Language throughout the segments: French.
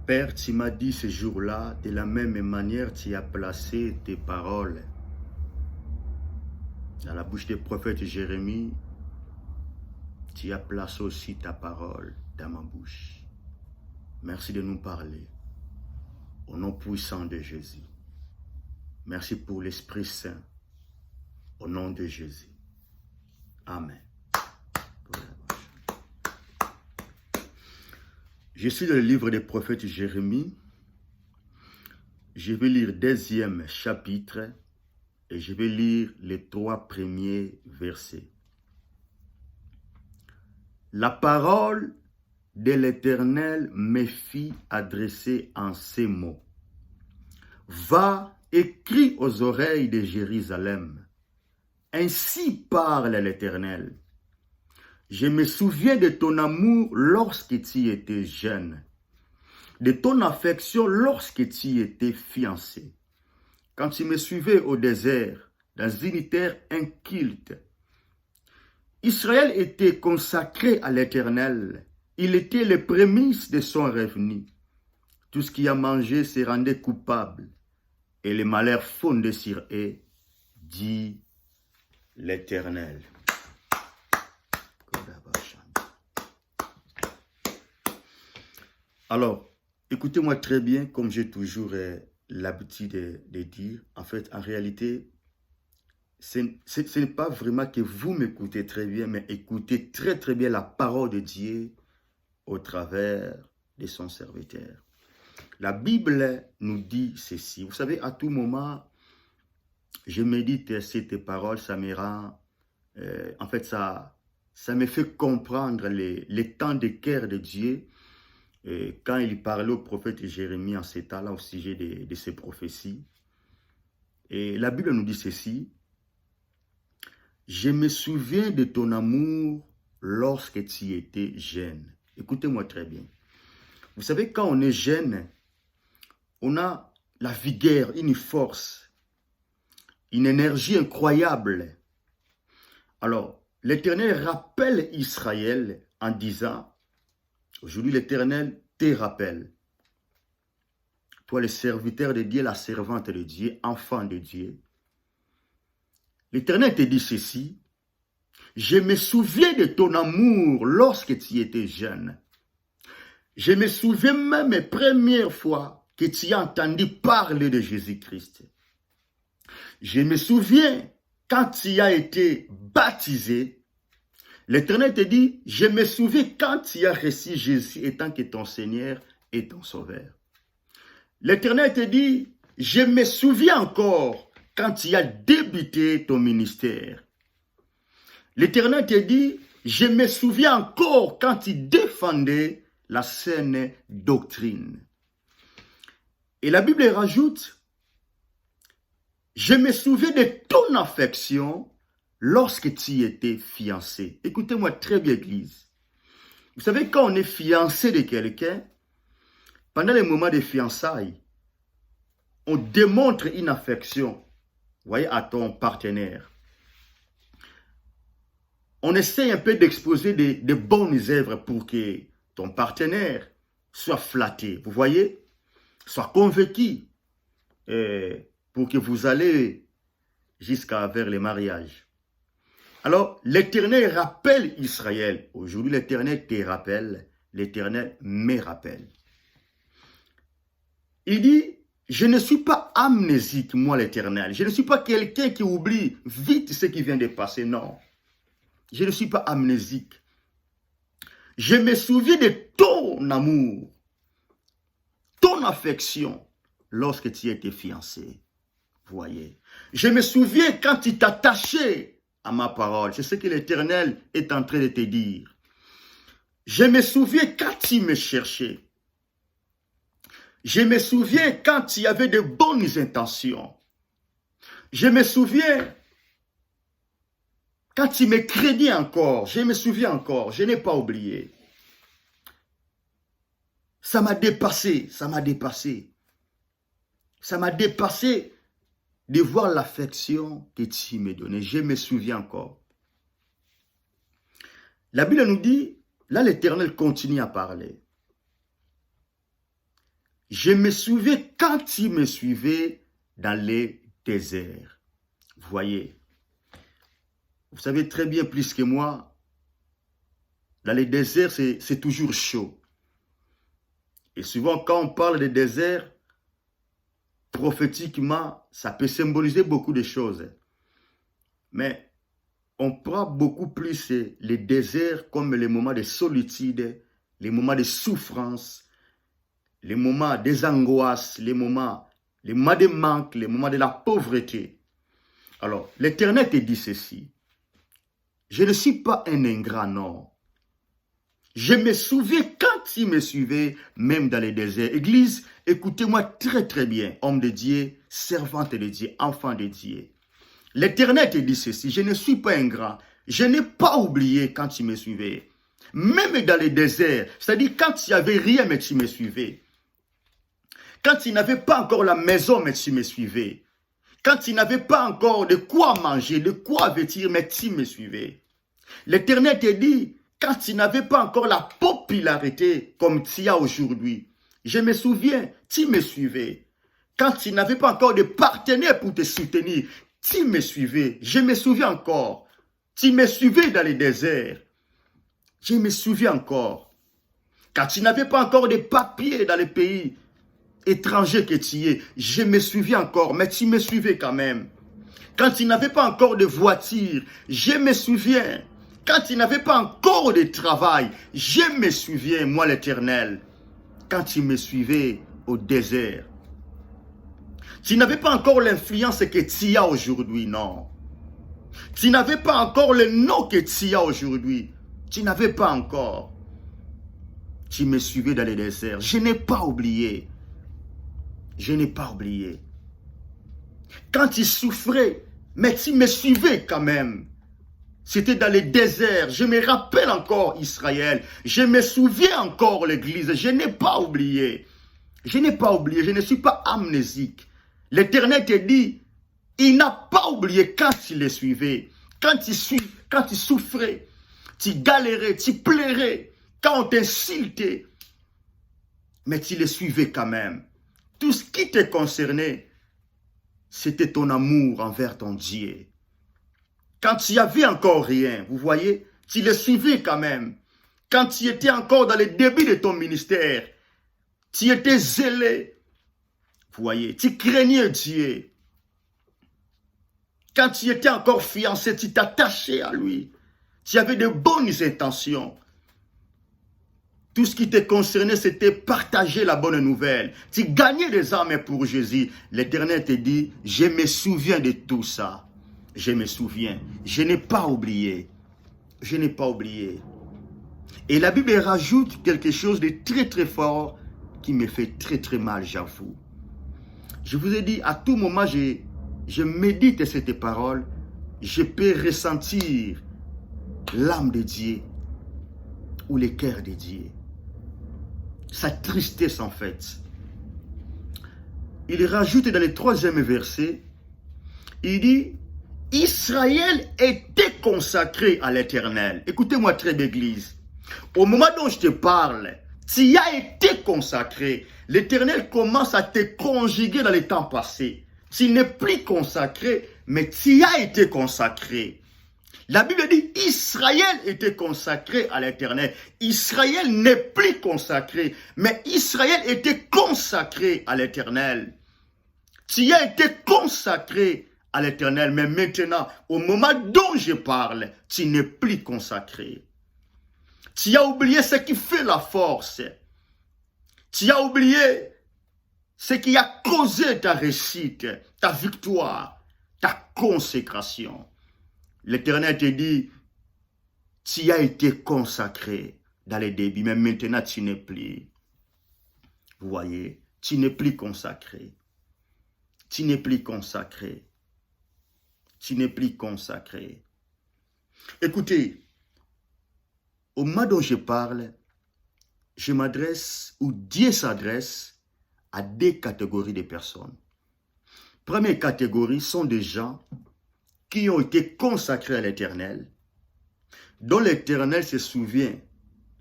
Père, tu m'as dit ce jour-là, de la même manière, tu as placé tes paroles dans la bouche du prophète Jérémie. Tu as placé aussi ta parole dans ma bouche. Merci de nous parler. Au nom puissant de Jésus. Merci pour l'Esprit Saint. Au nom de Jésus. Amen. Je suis dans le livre des prophètes Jérémie. Je vais lire le 2e chapitre et je vais lire les 3 premiers versets. La parole de l'Éternel me fit adresser en ces mots. Va, écris aux oreilles de Jérusalem. Ainsi parle l'Éternel. Je me souviens de ton amour lorsque tu étais jeune, de ton affection lorsque tu étais fiancé, quand tu me suivais au désert, dans une terre inculte. Israël était consacré à l'Éternel, il était le prémices de son revenu. Tout ce qui a mangé se rendait coupable, et les malheurs fondaient sur eux, dit l'Éternel. Alors, écoutez-moi très bien, comme j'ai toujours l'habitude de dire. En fait, en réalité, ce n'est pas vraiment que vous m'écoutez très bien, mais écoutez très très bien la parole de Dieu au travers de son serviteur. La Bible nous dit ceci. Vous savez, à tout moment, je médite ces paroles, ça me rend... en fait, ça me fait comprendre les temps de cœur de Dieu. Quand il parlait au prophète Jérémie en ces temps-là au sujet de ses prophéties. Et la Bible nous dit ceci. Je me souviens de ton amour lorsque tu étais jeune. Écoutez-moi très bien. Vous savez, quand on est jeune, on a la vigueur, une force, une énergie incroyable. Alors, l'Éternel rappelle Israël en disant, aujourd'hui l'Éternel te rappelle. Toi le serviteur de Dieu, la servante de Dieu, enfant de Dieu. L'Éternel te dit ceci. Je me souviens de ton amour lorsque tu étais jeune. Je me souviens même les premières fois que tu as entendu parler de Jésus-Christ. Je me souviens quand tu as été baptisé. L'Éternel te dit, je me souviens quand tu as reçu Jésus étant que ton Seigneur et ton Sauveur. L'Éternel te dit, je me souviens encore quand tu as débuté ton ministère. L'Éternel te dit, je me souviens encore quand tu défendais la saine doctrine. Et la Bible rajoute, je me souviens de ton affection lorsque tu étais fiancé. Écoutez-moi très bien, Église. Vous savez, quand on est fiancé de quelqu'un, pendant les moments de fiançailles, on démontre une affection, vous voyez, à ton partenaire. On essaie un peu d'exposer de bonnes œuvres pour que ton partenaire soit flatté, vous voyez, soit convaincu pour que vous allez jusqu'à vers le mariage. Alors, l'Éternel rappelle Israël. Aujourd'hui, l'Éternel te rappelle, l'Éternel me rappelle. Il dit, je ne suis pas amnésique, moi l'Éternel. Je ne suis pas quelqu'un qui oublie vite ce qui vient de passer, non. Je ne suis pas amnésique. Je me souviens de ton amour, ton affection lorsque tu étais fiancé. Voyez. Je me souviens quand tu t'attachais à ma parole. C'est ce que l'Éternel est en train de te dire. Je me souviens quand tu me cherchais. Je me souviens quand tu avais de bonnes intentions. Je me souviens quand tu me craignais encore. Je me souviens encore. Je n'ai pas oublié. Ça m'a dépassé. Ça m'a dépassé. Ça m'a dépassé de voir l'affection que tu me donnais. Je me souviens encore. La Bible nous dit, là l'Éternel continue à parler. Je me souviens quand tu me suivais dans les déserts. Voyez, vous savez très bien plus que moi, dans les déserts, c'est toujours chaud. Et souvent, quand on parle des déserts, prophétiquement, ça peut symboliser beaucoup de choses. Mais on prend beaucoup plus les déserts comme les moments de solitude, les moments de souffrance, les moments des angoisses, les moments de manque, les moments de la pauvreté. Alors, l'Éternel te dit ceci. Je ne suis pas un ingrat, non. Je me souviens quand tu me suivais, même dans les déserts. Église, écoutez-moi très très bien, homme de Dieu, servante de Dieu, enfant de Dieu. L'Éternel te dit ceci, je ne suis pas ingrat. Je n'ai pas oublié quand tu me suivais. Même dans les déserts, c'est-à-dire quand tu n'avais rien, mais tu me suivais. Quand tu n'avais pas encore la maison, mais tu me suivais. Quand tu n'avais pas encore de quoi manger, de quoi vêtir, mais tu me suivais. L'Éternel te dit, quand tu n'avais pas encore la popularité comme tu as aujourd'hui. Je me souviens, tu me suivais. Quand tu n'avais pas encore de partenaire pour te soutenir, tu me suivais. Je me souviens encore. Tu me suivais dans les déserts. Je me souviens encore. Quand tu n'avais pas encore de papiers dans les pays étrangers que tu es, je me souviens encore, mais tu me suivais quand même. Quand tu n'avais pas encore de voiture, je me souviens. Quand tu n'avais pas encore de travail, je me souviens, moi l'Éternel, quand tu me suivais au désert. Tu n'avais pas encore l'influence que tu as aujourd'hui, non. Tu n'avais pas encore le nom que tu as aujourd'hui. Tu n'avais pas encore. Tu me suivais dans les déserts. Je n'ai pas oublié. Je n'ai pas oublié. Quand tu souffrais, mais tu me suivais quand même. C'était dans les déserts. Je me rappelle encore Israël. Je me souviens encore l'église. Je n'ai pas oublié. Je n'ai pas oublié. Je ne suis pas amnésique. L'Éternel te dit, il n'a pas oublié quand tu les suivais. Quand tu souffrais, tu galérais, tu pleurais. Quand on t'insultait. Mais tu les suivais quand même. Tout ce qui te concernait, c'était ton amour envers ton Dieu. Quand tu n'avais encore rien, vous voyez, tu les suivais quand même. Quand tu étais encore dans le début de ton ministère, tu étais zélé. Vous voyez, tu craignais Dieu. Quand tu étais encore fiancé, tu t'attachais à lui. Tu avais de bonnes intentions. Tout ce qui te concernait, c'était partager la bonne nouvelle. Tu gagnais des âmes pour Jésus. L'Éternel te dit, je me souviens de tout ça. Je me souviens. Je n'ai pas oublié. Je n'ai pas oublié. Et la Bible rajoute quelque chose de très très fort qui me fait très très mal, j'avoue. Je vous ai dit, à tout moment, je médite cette parole. Je peux ressentir l'âme de Dieu ou le cœur de Dieu. Sa tristesse en fait. Il rajoute dans le 3e verset, il dit, Israël était consacré à l'Éternel. Écoutez-moi très bien, Église. Au moment dont je te parle, tu as été consacré. L'Éternel commence à te conjuguer dans les temps passés. Tu n'es plus consacré, mais tu as été consacré. La Bible dit Israël était consacré à l'Éternel. Israël n'est plus consacré, mais Israël était consacré à l'Éternel. Tu as été consacré à l'Éternel, mais maintenant, au moment dont je parle, tu n'es plus consacré. Tu as oublié ce qui fait la force. Tu as oublié ce qui a causé ta réussite, ta victoire, ta consécration. L'Éternel te dit, tu as été consacré dans les débuts, mais maintenant tu n'es plus. Vous voyez, tu n'es plus consacré. Tu n'es plus consacré. Tu n'es plus consacré. Écoutez, au moment dont je parle, je m'adresse, ou Dieu s'adresse à deux catégories de personnes. Première catégorie sont des gens qui ont été consacrés à l'Éternel, dont l'Éternel se souvient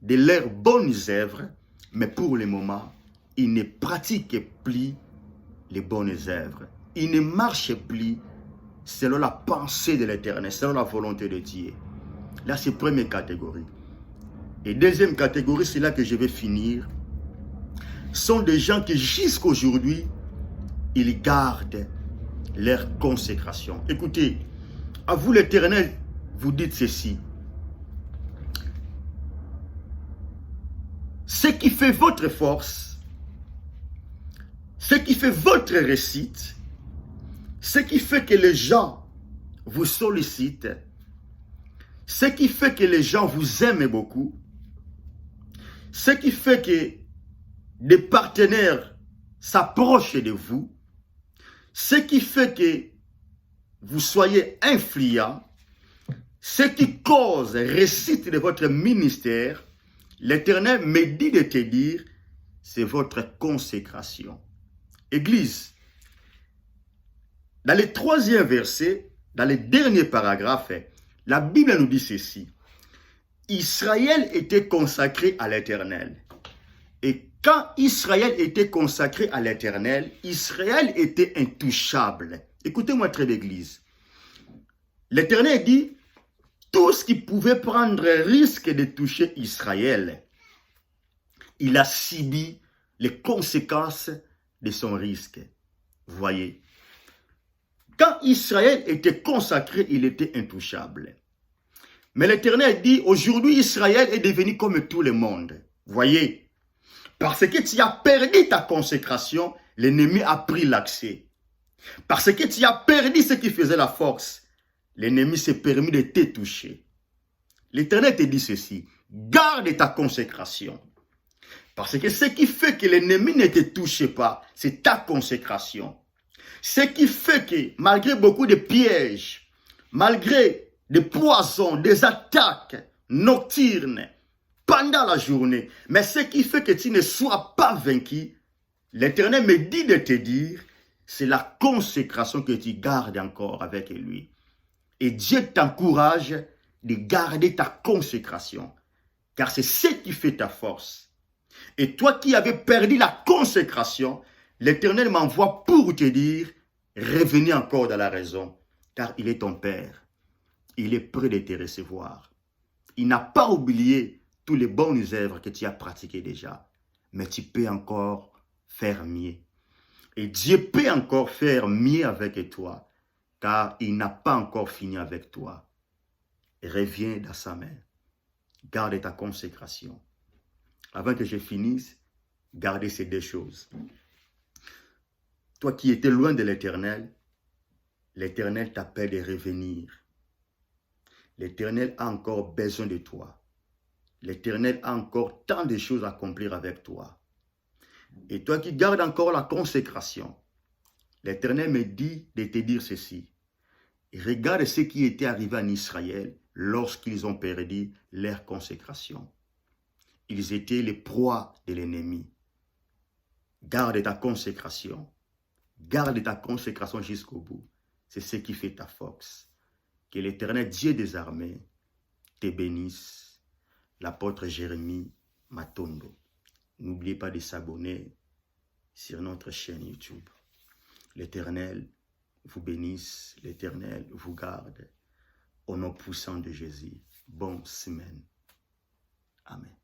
de leurs bonnes œuvres, mais pour le moment, ils ne pratiquent plus les bonnes œuvres. Ils ne marchent plus selon la pensée de l'Éternel, selon la volonté de Dieu. Là, c'est la première catégorie. Et deuxième catégorie, c'est là que je vais finir, sont des gens qui jusqu'à aujourd'hui, ils gardent leur consécration. Écoutez, à vous l'Éternel, vous dites ceci. Ce qui fait votre force, ce qui fait votre réussite, ce qui fait que les gens vous sollicitent, ce qui fait que les gens vous aiment beaucoup, ce qui fait que des partenaires s'approchent de vous, ce qui fait que vous soyez influent, ce qui cause réussite de votre ministère, l'Éternel me dit de te dire, c'est votre consécration. Église, dans le troisième verset, dans le dernier paragraphe, la Bible nous dit ceci. Israël était consacré à l'Éternel. Et quand Israël était consacré à l'Éternel, Israël était intouchable. Écoutez-moi très l'Église. L'Éternel dit, tout ce qui pouvait prendre risque de toucher Israël, il a subi les conséquences de son risque. Vous voyez. Quand Israël était consacré, il était intouchable. Mais l'Éternel dit, aujourd'hui Israël est devenu comme tout le monde. Vous voyez. Parce que tu as perdu ta consécration, l'ennemi a pris l'accès. Parce que tu as perdu ce qui faisait la force, l'ennemi s'est permis de te toucher. L'Éternel te dit ceci, garde ta consécration. Parce que ce qui fait que l'ennemi ne te touche pas, c'est ta consécration. Ce qui fait que, malgré beaucoup de pièges, malgré des poisons, des attaques nocturnes, pendant la journée, mais ce qui fait que tu ne sois pas vaincu, l'Éternel me dit de te dire, c'est la consécration que tu gardes encore avec lui. Et Dieu t'encourage de garder ta consécration, car c'est ce qui fait ta force. Et toi qui avais perdu la consécration, l'Éternel m'envoie pour te dire, revenez encore dans la raison, car il est ton Père. Il est prêt de te recevoir. Il n'a pas oublié toutes les bonnes œuvres que tu as pratiquées déjà, mais tu peux encore faire mieux. Et Dieu peut encore faire mieux avec toi, car il n'a pas encore fini avec toi. Reviens dans sa main. Garde ta consécration. Avant que je finisse, gardez ces deux choses. Toi qui étais loin de l'Éternel, l'Éternel t'appelle de revenir. L'Éternel a encore besoin de toi. L'Éternel a encore tant de choses à accomplir avec toi. Et toi qui gardes encore la consécration, l'Éternel me dit de te dire ceci. Regarde ce qui était arrivé en Israël lorsqu'ils ont perdu leur consécration. Ils étaient les proies de l'ennemi. Garde ta consécration. Garde ta consécration jusqu'au bout. C'est ce qui fait ta force. Que l'Éternel Dieu des armées te bénisse. L'apôtre Jérémie Matondo. N'oubliez pas de s'abonner sur notre chaîne YouTube. L'Éternel vous bénisse, l'Éternel vous garde. Au nom puissant de Jésus. Bonne semaine. Amen.